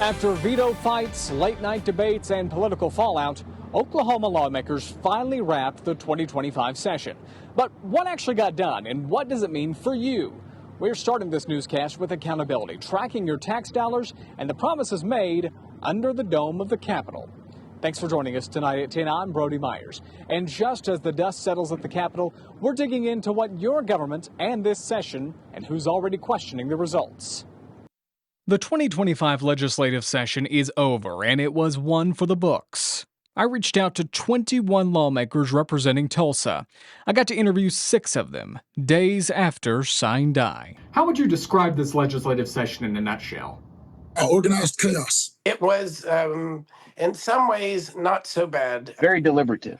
After veto fights, late-night debates, and political fallout, Oklahoma lawmakers finally wrapped the 2025 session. But what actually got done, and what does it mean for you? We're starting this newscast with accountability, tracking your tax dollars and the promises made under the dome of the Capitol. Thanks for joining us tonight at 10. I'm Brody Myers. And just as the dust settles at the Capitol, we're digging into what your government and this session and who's already questioning the results. The 2025 legislative session is over, and it was one for the books. I reached out to 21 lawmakers representing Tulsa. I got to interview 6 of them, days after SINE Die. How would you describe this legislative session in a nutshell? Organized chaos. It was, in some ways, not so bad. Very deliberative,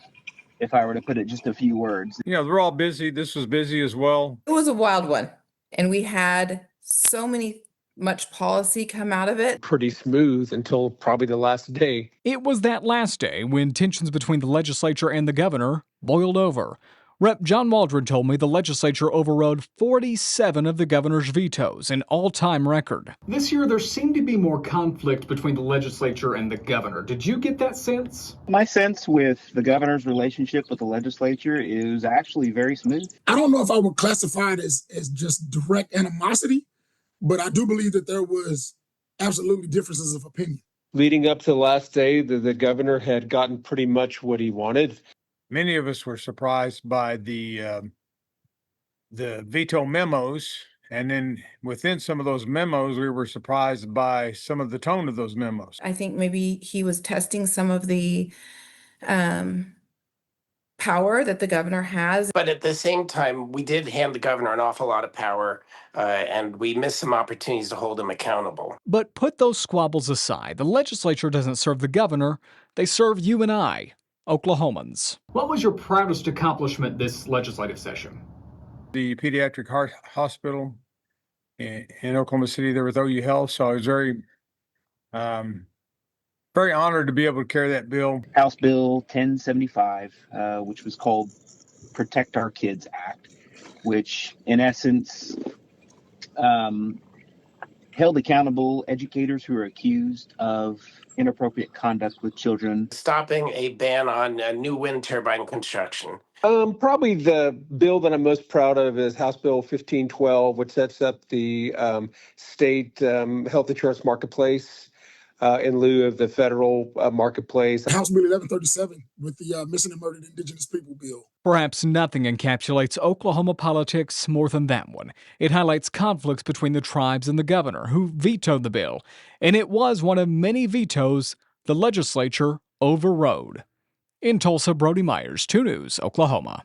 if I were to put it just a few words. You know, they're all busy. This was busy as well. It was a wild one, and we had much policy come out of it. Pretty smooth until probably the last day. It was that last day when tensions between the legislature and the governor boiled over. Rep. John Waldron told me the legislature overrode 47 of the governor's vetoes, an all-time record. This year, there seemed to be more conflict between the legislature and the governor. Did you get that sense? My sense with the governor's relationship with the legislature is actually very smooth. I don't know if I would classify it as just direct animosity, but I do believe that there was absolutely differences of opinion. Leading up to the last day, the governor had gotten pretty much what he wanted. Many of us were surprised by the veto memos, and then within some of those memos, we were surprised by some of the tone of those memos. I think maybe he was testing some of the power that the governor has. But at the same time, we did hand the governor an awful lot of power, and we missed some opportunities to hold him accountable. But put those squabbles aside. The legislature doesn't serve the governor. They serve you and I, Oklahomans. What was your proudest accomplishment this legislative session? The pediatric heart hospital in Oklahoma City there with OU Health, so I was very honored to be able to carry that bill. House Bill 1075, which was called Protect Our Kids Act, which in essence held accountable educators who are accused of inappropriate conduct with children. Stopping a ban on new wind turbine construction. Probably the bill that I'm most proud of is House Bill 1512, which sets up the state health insurance marketplace in lieu of the federal marketplace. House Bill 1137 with the Missing and Murdered Indigenous People Bill. Perhaps nothing encapsulates Oklahoma politics more than that one. It highlights conflicts between the tribes and the governor, who vetoed the bill. And it was one of many vetoes the legislature overrode. In Tulsa, Brody Myers, 2 News, Oklahoma.